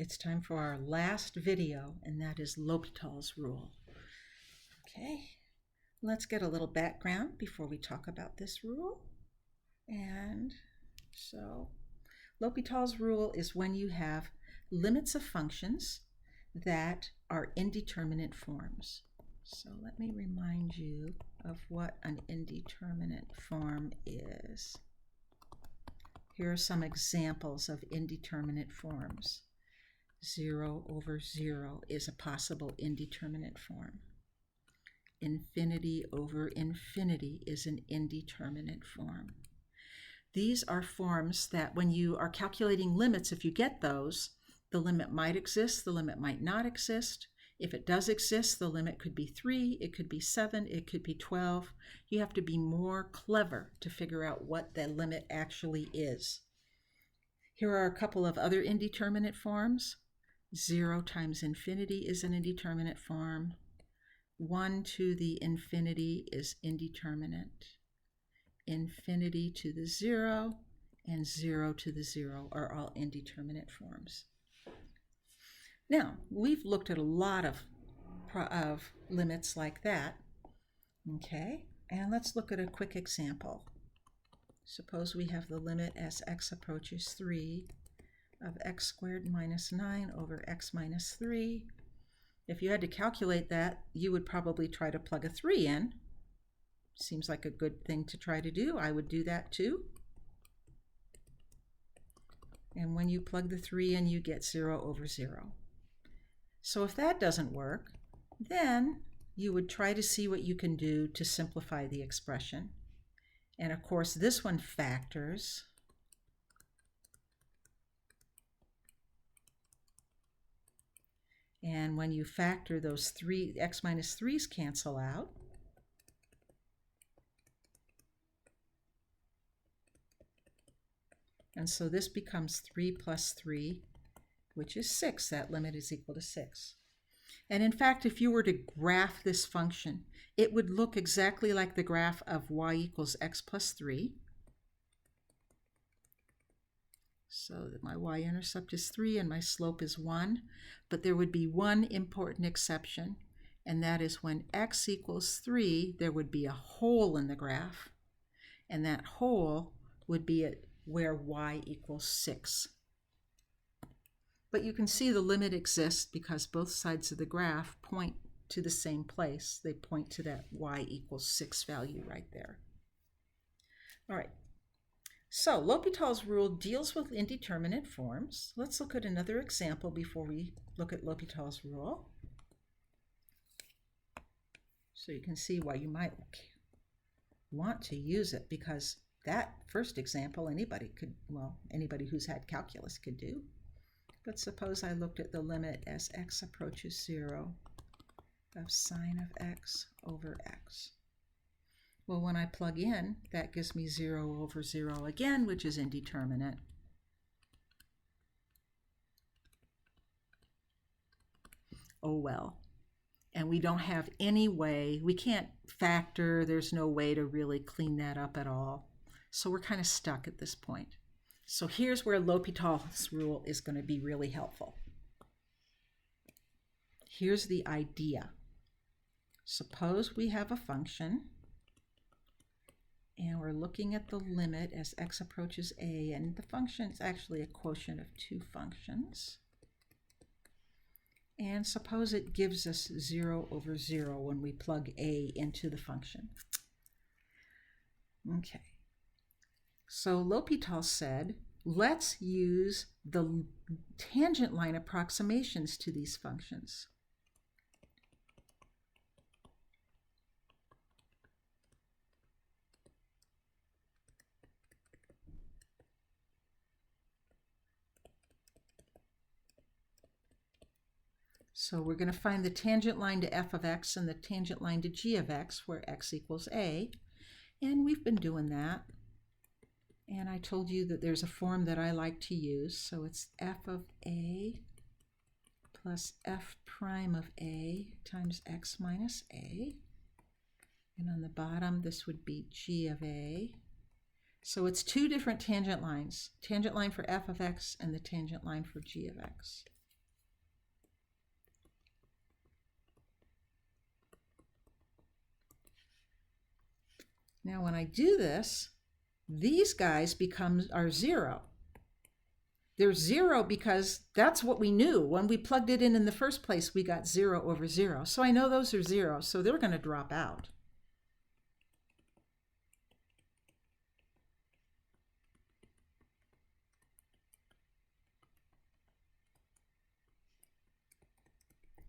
it's time for our last video, and that is L'Hopital's rule. Okay, let's get a little background before we talk about this rule. And so L'Hopital's rule is when you have limits of functions that are indeterminate forms. So let me remind you of what an indeterminate form is. Here are some examples of indeterminate forms. 0 over 0 is a possible indeterminate form. Infinity over infinity is an indeterminate form. These are forms that when you are calculating limits, if you get those, the limit might exist, the limit might not exist. If it does exist, the limit could be 3, it could be 7, it could be 12. You have to be more clever to figure out what the limit actually is. Here are a couple of other indeterminate forms. 0 times infinity is an indeterminate form. 1 to the infinity is indeterminate. Infinity to the 0 and 0 to the 0 are all indeterminate forms. Now, we've looked at a lot of limits like that, okay? And let's look at a quick example. Suppose we have the limit as x approaches 3 of x squared minus 9 over x minus 3. If you had to calculate that, you would probably try to plug a 3 in. Seems like a good thing to try to do. I would do that too. And when you plug the 3 in, you get 0 over 0. So if that doesn't work, then you would try to see what you can do to simplify the expression. And of course, this one factors. And when you factor, those x minus 3's cancel out. And so this becomes 3 plus 3, which is 6. That limit is equal to 6. And in fact, if you were to graph this function, it would look exactly like the graph of y equals x plus 3. So that my y-intercept is 3 and my slope is 1. But there would be one important exception, and that is when x equals 3, there would be a hole in the graph. And that hole would be at where y equals 6. But you can see the limit exists because both sides of the graph point to the same place. They point to that y equals 6 value right there. All right. So L'Hopital's rule deals with indeterminate forms. Let's look at another example before we look at L'Hopital's rule. So you can see why you might want to use it, because that first example anybody who's had calculus could do. But suppose I looked at the limit as x approaches 0 of sine of x over x. Well, when I plug in, that gives me 0 over 0 again, which is indeterminate. Oh well. And we don't have any way, we can't factor, there's no way to really clean that up at all. So we're kind of stuck at this point. So here's where L'Hopital's rule is going to be really helpful. Here's the idea. Suppose we have a function, and we're looking at the limit as x approaches a, and the function is actually a quotient of two functions. And suppose it gives us 0 over 0 when we plug a into the function. Okay. So L'Hopital said, let's use the tangent line approximations to these functions. So we're going to find the tangent line to f of x and the tangent line to g of x, where x equals a. And we've been doing that. And I told you that there's a form that I like to use. So it's f of a plus f prime of a times x minus a. And on the bottom, this would be g of a. So it's two different tangent lines. Tangent line for f of x and the tangent line for g of x. Now when I do this, these guys are 0. They're 0 because that's what we knew. When we plugged it in the first place, we got 0 over 0. So I know those are 0, so they're going to drop out.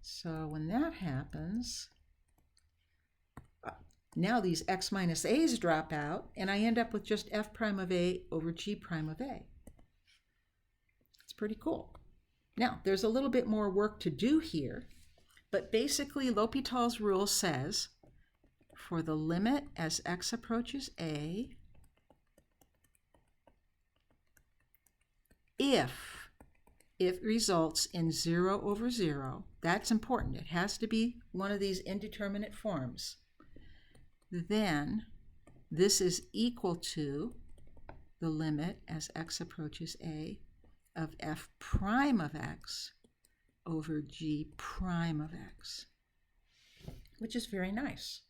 So when that happens, now these x minus a's drop out, and I end up with just f prime of a over g prime of a. It's pretty cool. Now, there's a little bit more work to do here, but basically L'Hopital's rule says for the limit as x approaches a, if it results in 0 over 0, that's important. It has to be one of these indeterminate forms. Then this is equal to the limit as x approaches a of f prime of x over g prime of x, which is very nice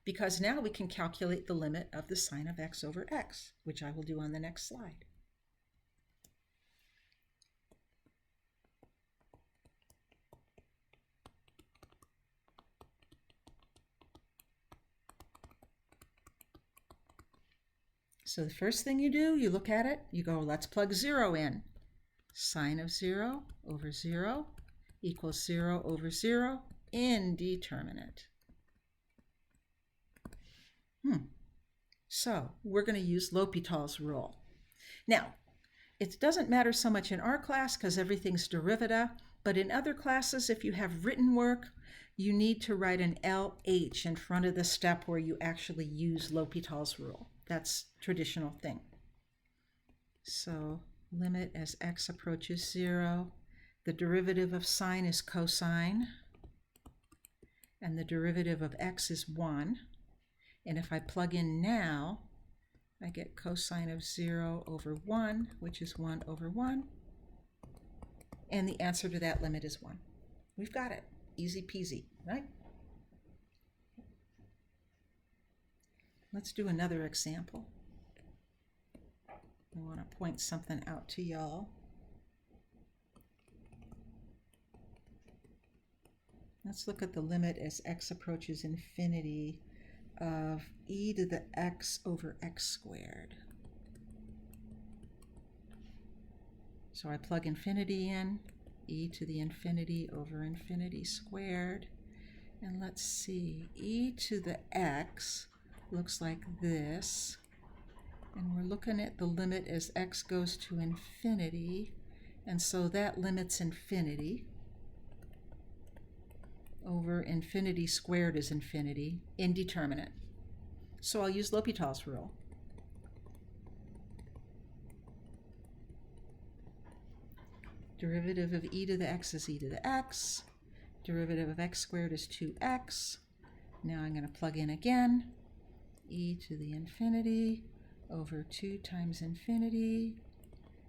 because now we can calculate the limit of the sine of x over x, which I will do on the next slide. So the first thing you do, you look at it, you go, let's plug 0 in. Sine of 0 over 0 equals 0 over 0, indeterminate. So we're going to use L'Hopital's rule. Now, it doesn't matter so much in our class because everything's derivative, but in other classes, if you have written work, you need to write an LH in front of the step where you actually use L'Hopital's rule. That's a traditional thing. So limit as x approaches 0. The derivative of sine is cosine, and the derivative of x is 1. And if I plug in now, I get cosine of 0 over 1, which is 1 over 1. And the answer to that limit is 1. We've got it. Easy peasy, right? Let's do another example. I want to point something out to y'all. Let's look at the limit as x approaches infinity of e to the x over x squared. So I plug infinity in, e to the infinity over infinity squared. And let's see, e to the x looks like this. And we're looking at the limit as x goes to infinity. And so that limits infinity over infinity squared is infinity, indeterminate. So I'll use L'Hopital's rule. Derivative of e to the x is e to the x. Derivative of x squared is 2x. Now I'm going to plug in again. E to the infinity over 2 times infinity.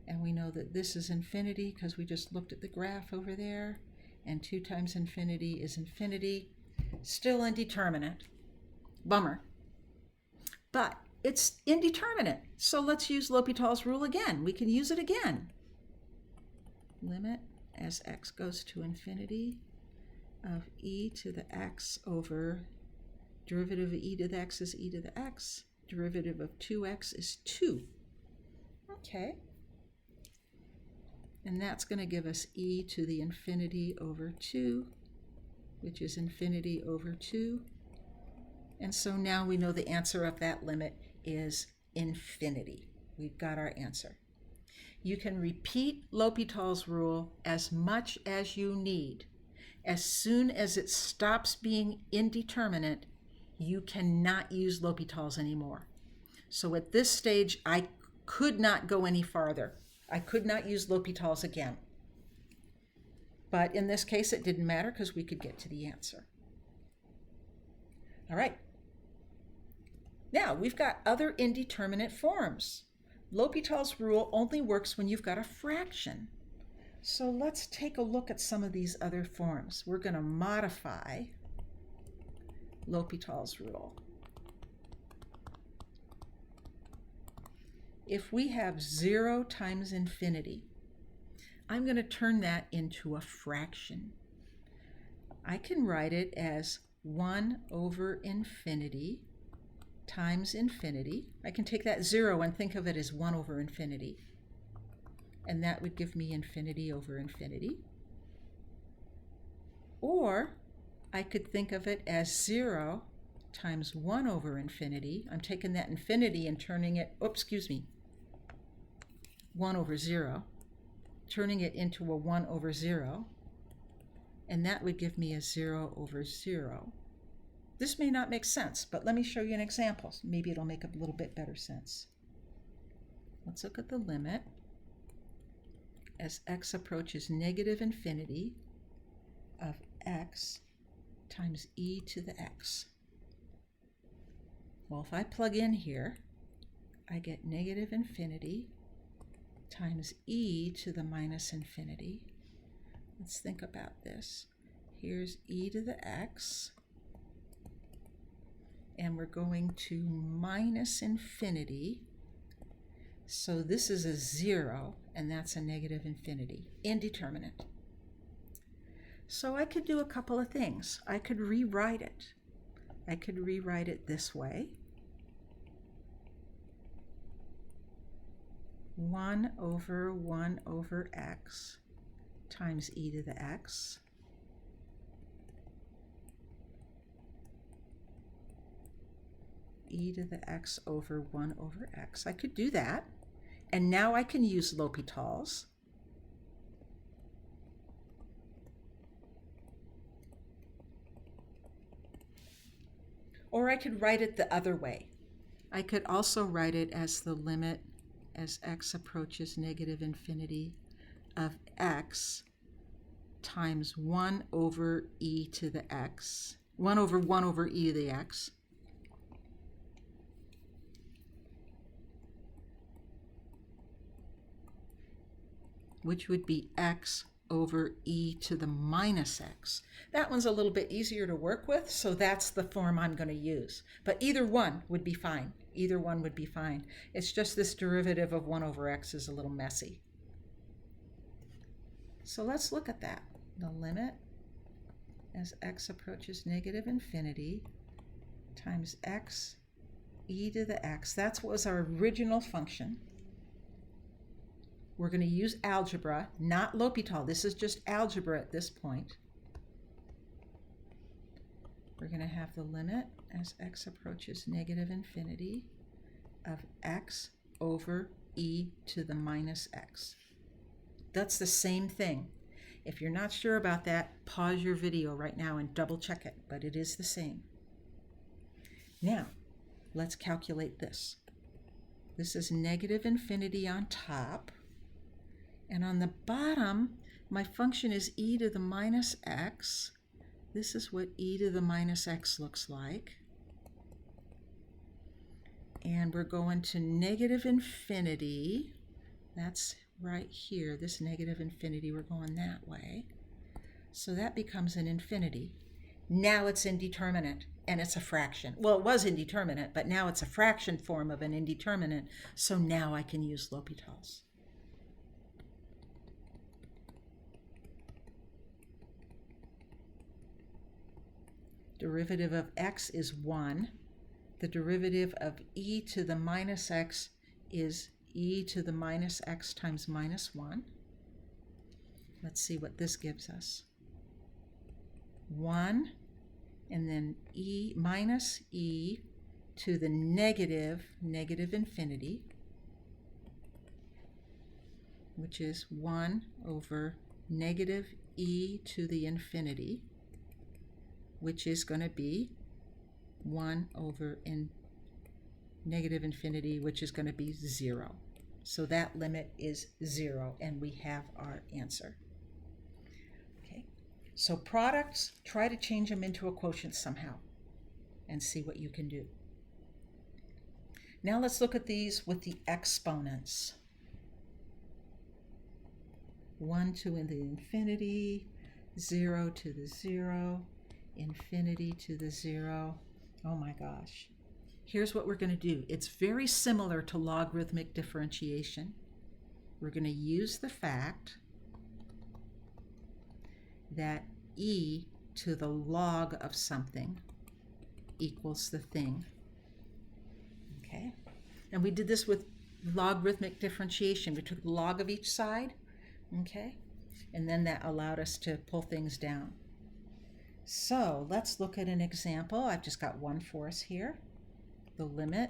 And we know that this is infinity because we just looked at the graph over there. And 2 times infinity is infinity. Still indeterminate. Bummer. But it's indeterminate. So let's use L'Hopital's rule again. We can use it again. Limit as x goes to infinity of e to the x over derivative of e to the x is e to the x. Derivative of 2x is 2. Okay. And that's going to give us e to the infinity over 2, which is infinity over 2. And so now we know the answer of that limit is infinity. We've got our answer. You can repeat L'Hopital's rule as much as you need. As soon as it stops being indeterminate, you cannot use L'Hopital's anymore. So at this stage, I could not go any farther. I could not use L'Hopital's again. But in this case, it didn't matter because we could get to the answer. All right. Now, we've got other indeterminate forms. L'Hopital's rule only works when you've got a fraction. So let's take a look at some of these other forms. We're going to modify L'Hopital's rule. if we have 0 times infinity, I'm going to turn that into a fraction. I can write it as 1 over infinity times infinity. I can take that 0 and think of it as 1 over infinity. And that would give me infinity over infinity. Or I could think of it as 0 times 1 over infinity. I'm taking that infinity and turning it, 1 over 0, turning it into a 1 over 0, and that would give me a 0 over 0. This may not make sense, but let me show you an example. Maybe it'll make a little bit better sense. Let's look at the limit as x approaches negative infinity of x times e to the x. Well, if I plug in here, I get negative infinity times e to the minus infinity. Let's think about this. Here's e to the x, and we're going to minus infinity. So this is a 0, and that's a negative infinity, indeterminate. So I could do a couple of things. I could rewrite it. I could rewrite it this way. 1 over x times e to the x. E to the x over 1 over x. I could do that. And now I can use L'Hopital's. Or I could write it the other way. I could also write it as the limit as x approaches negative infinity of x times 1 over e to the x, 1 over e to the x, which would be x over e to the minus x. That one's a little bit easier to work with, so that's the form I'm going to use. But either one would be fine. Either one would be fine. It's just this derivative of 1 over x is a little messy. So let's look at that. The limit as x approaches negative infinity times x e to the x. That was our original function. We're going to use algebra, not L'Hopital. This is just algebra at this point. We're going to have the limit as x approaches negative infinity of x over e to the minus x. That's the same thing. If you're not sure about that, pause your video right now and double check it, but it is the same. Now, let's calculate this. This is negative infinity on top. And on the bottom, my function is e to the minus x. This is what e to the minus x looks like. And we're going to negative infinity. That's right here, this negative infinity, we're going that way. So that becomes an infinity. Now it's indeterminate, and it's a fraction. Well, it was indeterminate, but now it's a fraction form of an indeterminate, so now I can use L'Hopital's. Derivative of x is 1. The derivative of e to the minus x is e to the minus x times minus 1. Let's see what this gives us. 1, and then e minus e to the negative infinity, which is 1 over negative e to the infinity, which is going to be 1 over negative infinity, which is going to be 0. So that limit is 0, and we have our answer. Okay, so products, try to change them into a quotient somehow and see what you can do. Now let's look at these with the exponents. 1 to the infinity, 0 to the 0, infinity to the 0. Oh my gosh. here's what we're going to do. It's very similar to logarithmic differentiation. We're going to use the fact that e to the log of something equals the thing. Okay? And we did this with logarithmic differentiation. We took the log of each side, okay? And then that allowed us to pull things down. So let's look at an example. I've just got one for us here. The limit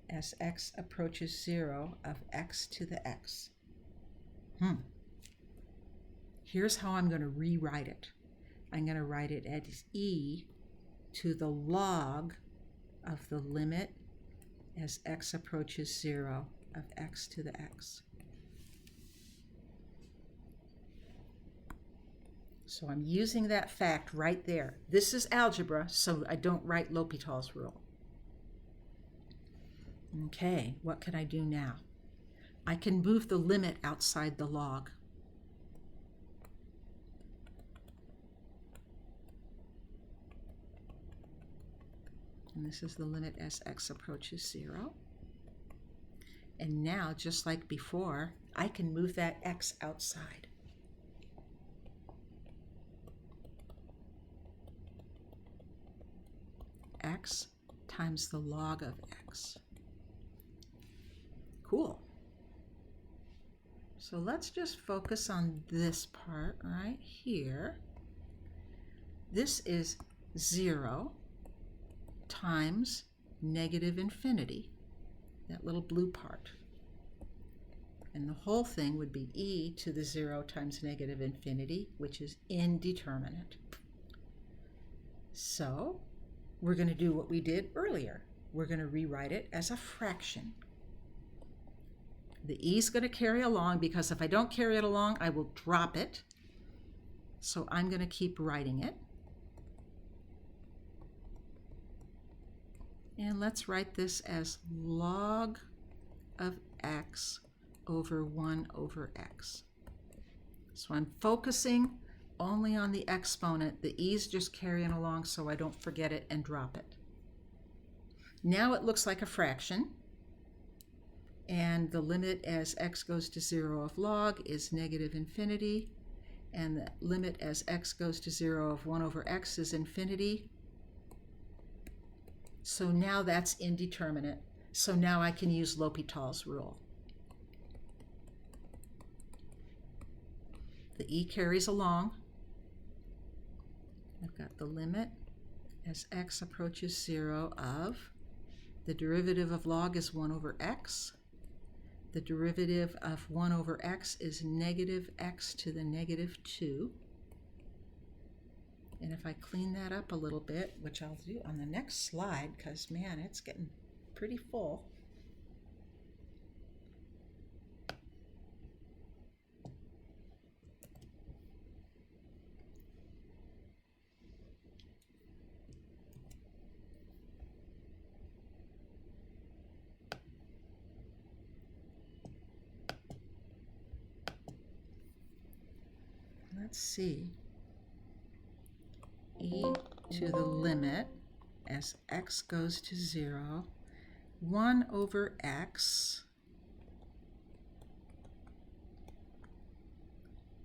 as x approaches 0 of x to the x. Here's how I'm going to rewrite it. I'm going to write it as e to the log of the limit as x approaches 0 of x to the x. So I'm using that fact right there. This is algebra, so I don't write L'Hopital's rule. Okay, what can I do now? I can move the limit outside the log. And this is the limit as x approaches 0. And now, just like before, I can move that x outside. X times the log of x. Cool. So let's just focus on this part right here. This is 0 times negative infinity, that little blue part. And the whole thing would be e to the 0 times negative infinity, which is indeterminate. So we're going to do what we did earlier. We're going to rewrite it as a fraction. The e is going to carry along, because if I don't carry it along, I will drop it. So I'm going to keep writing it. And let's write this as log of x over 1 over x. So I'm focusing only on the exponent. The e's just carrying along so I don't forget it and drop it. Now it looks like a fraction. And the limit as x goes to 0 of log is negative infinity. And the limit as x goes to 0 of 1 over x is infinity. So now that's indeterminate. So now I can use L'Hopital's rule. The e carries along. I've got the limit as x approaches 0 of, the derivative of log is 1 over x. The derivative of 1 over x is negative x to the negative 2. And if I clean that up a little bit, which I'll do on the next slide, because man, it's getting pretty full. Let's see. E to the limit as x goes to 0, 1 over x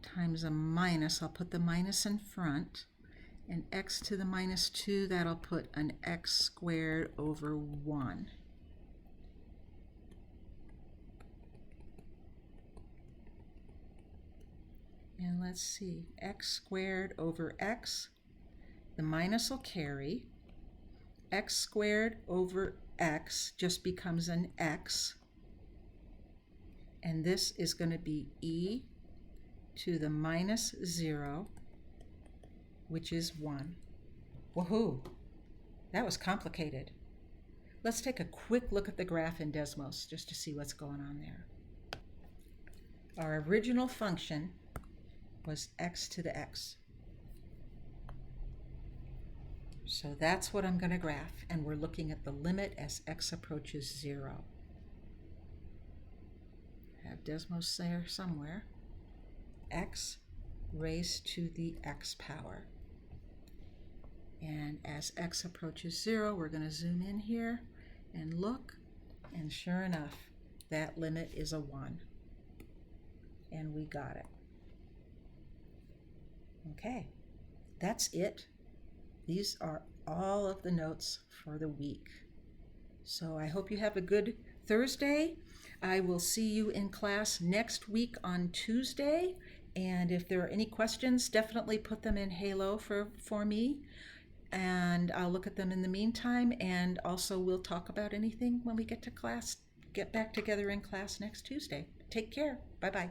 times a minus. I'll put the minus in front. And x to the minus 2, that'll put an x squared over 1. And let's see, x squared over x. The minus will carry. X squared over x just becomes an x. And this is going to be e to the minus 0, which is 1. Woohoo! That was complicated. Let's take a quick look at the graph in Desmos just to see what's going on there. Our original function was x to the x. So that's what I'm going to graph, and we're looking at the limit as x approaches 0. I have Desmos there somewhere. X raised to the x power. And as x approaches 0, we're going to zoom in here. and look, and sure enough, that limit is a 1. And we got it. Okay, that's it. These are all of the notes for the week. So I hope you have a good Thursday. I will see you in class next week on Tuesday. And if there are any questions, definitely put them in Halo for me. And I'll look at them in the meantime. And also we'll talk about anything when we get to class, get back together in class next Tuesday. Take care. Bye-bye.